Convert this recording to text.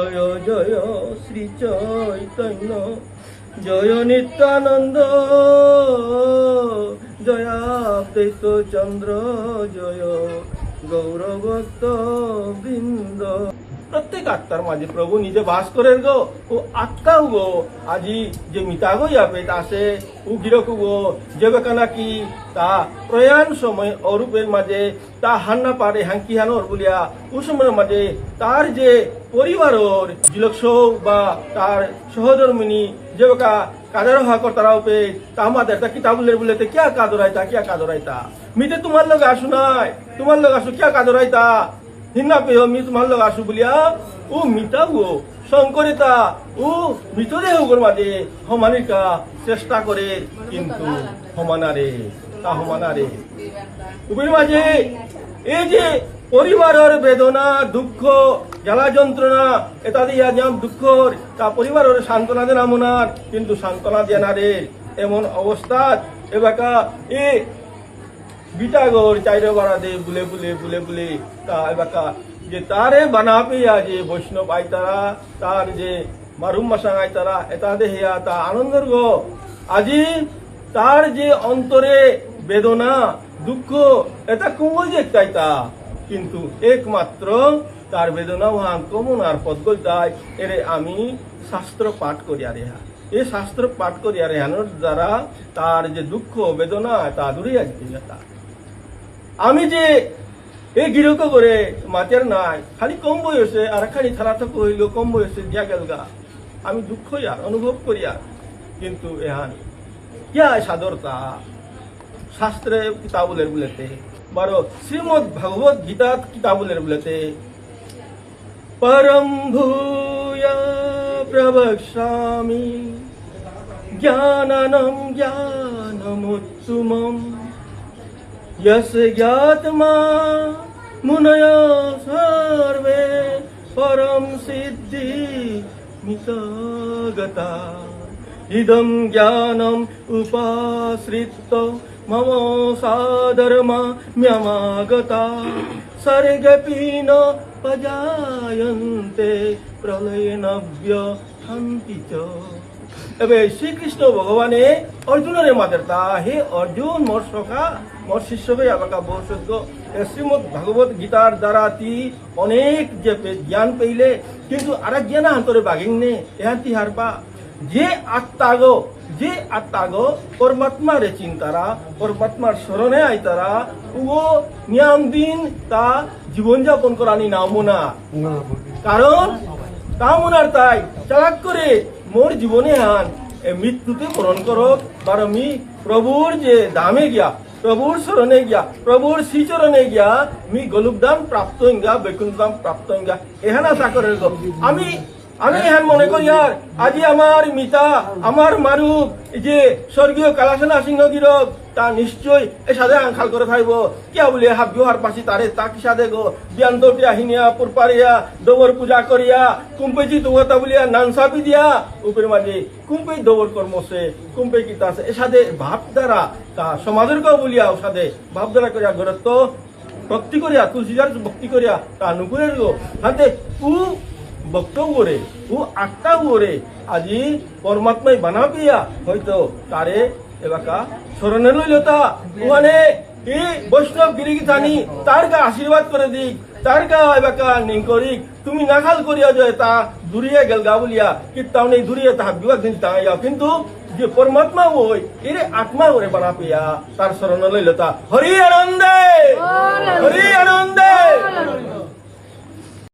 জয় জয় শ্রী চৈতন্য, জয় নিত্যানন্দ, জয়াদ্বৈত চন্দ্র, জয় গৌরভক্ত বৃন্দ। প্রত্যেক আত্মার মাঝে প্রভু নিজে বাস করেন গো। ও আত্মাও গো আজি যে মিতা গো যাবে তাসে ও গিরকু গো যেবে নাকি তা প্রয়াণ সময় অরূপের মাঝে তা হান্না পারে হাঙ্কি হানোর বলিয়া ও সময়ের মাঝে তার যে পরিবারের জিলক্ষ বা তার সহধর্মিনী যেবেকা কাদের হাকর তারা উপে তা আমাদের তা কিতাবুলের বলেতে কিয়া কাদরাইতা কিয়া কাদরাইতা মিতে তোমার লোক আসু নাই, তোমার লোক আসু কিয়া কাদরাইতা হিন্না পেহ মি তোমার লোক আসু বলিয়া ও মিতা গো শঙ্করিতা ও মৃতদেহ মাঝে সমানিকা চেষ্টা করে কিন্তু সমানারে তা সমানারে উভয়ের মাঝে এই যে পরিবারের বেদনা দুঃখ জ্বালা যন্ত্রণা এটা দিয়া যেমন দুঃখর তা পরিবারের সান্ত্বনা দেন আমনার কিন্তু সান্ত্বনা দেনারে এমন অবস্থা এবাকা এ বিটাগর চাইরে বাড়া দে বুলে বুলে বুলে বুলে তা এবাকা যে তারে বানাপে যে বৈষ্ণব আই তারা তার যে মারুম মাসাং আই তারা এটা দেহিয়া তা আনন্দর গো আজি তার যে অন্তরে বেদনা দুঃখ এটা কুমো যে তা কিন্তু একমাত্র তার বেদনা ভাঙ কমন আর পদ্মল তাই এরে আমি শাস্ত্র পাঠ করিয়া রেহা এই শাস্ত্র পাঠ করিয়া রেহানোর দ্বারা তার যে দুঃখ বেদনা তা দূরে আসবে তা আমি যে এই গিরক করে মাতের নাই খালি কম বয়সে আর খালি থালা থাকু হইল কম বয়সে দিয়া গেল গা আমি দুঃখ আর অনুভব করিয়া কিন্তু এহান কিয়া সাদরতা শাস্ত্রে কিতাবুলের বলেতে বারো শ্রীমদ ভগবত গীতা কিতাবুলের বলেতে পরম ভূয়া প্রবক্ষ্যামি জ্ঞানানম জ্ঞানমুত্তমম यस्य ज्ञात्मा मुनयो सर्वे परम सिद्धि मितगता इदं ज्ञानम उपाश्रित्य मम साधर्मा म्यमागता सर्गपि न पजायन्ते प्रलयनव्य हन्ति च। এবে শ্রীকৃষ্ণ ভগবানে অর্জুনের মাদের তা হে অর্জুন মোর সখা মোর শিষ্য বে আবাকা বসদ্য শ্রীমদ ভগবত গীতার দ্বারা তি অনেক যে জ্ঞান পেইলে কিন্তু আর জ্ঞান অন্তরে বাগিংনে এহাতি হারপা যে আত্মাগো পরমাত্মা রে চিন্তারা পরমাত্মার স্মরণে আইতারা ও নিয়ম দিন তা জীবনযাপন করানি নামো না কারণ তামনার তাই চালাক করে মোর জীবনে আন মৃত্যুতে পূরণ করো বারো মি প্রভুর যে দামে গিয়া প্রভুর শরণে গিয়া প্রভুর শ্রীচরণে গিয়া মি গোলুকদাম প্রাপ্ত হইঙ্গা বৈকুণ্ঠধাম প্রাপ্ত হইঙ্গা এহান আশা করে আমি এহান মনে করি আর আজি আমার মিতা আমার মারুপ যে স্বর্গীয় কালাসনা সিংহ গিরক তা নিশ্চয় এ সাদে আংখাল করে খাইব কিয়া বলে হাত বিহার পাশি তারে তা কি সাদে গো বিয়ান দৌটিয়া হিনিয়া পুরপারিয়া দৌবর পূজা করিয়া কুম্পেজি তোগতা বলিয়া নানসাপি দিয়া উপর মাঝে কুম্পে দৌবর কর্মসে কুম্পে কি তা এ সাদে ভাব দ্বারা তা সমাজের কেউ বলিয়া ও সাদে ভাব দ্বারা করিয়া গরত্ব ভক্তি করিয়া তুলসীজার ভক্তি করিয়া তা নুকুরের গো হাতে উ বক্তব্য করে ও আত্মা করে আজি পরমাত্মাই বানাপিয়া হয়তো তারে এবাকা স্মরণে লইল তা ওখানে এই বৈষ্ণব গিরিগিথানি তার কা আশীর্বাদ করে দিক তার কা এবাকা নিঙ্করিক তুমি নাখাল করিয়া যায় তা দূরিয়ে গেল গা বলিয়া কি তাও নেই দূরিয়ে তা বিবাদ দিন তাইয়া কিন্তু যে পরমাত্মা ওই এর আত্মা করে বানাপিয়া তার স্মরণে লইল তা হরি আনন্দে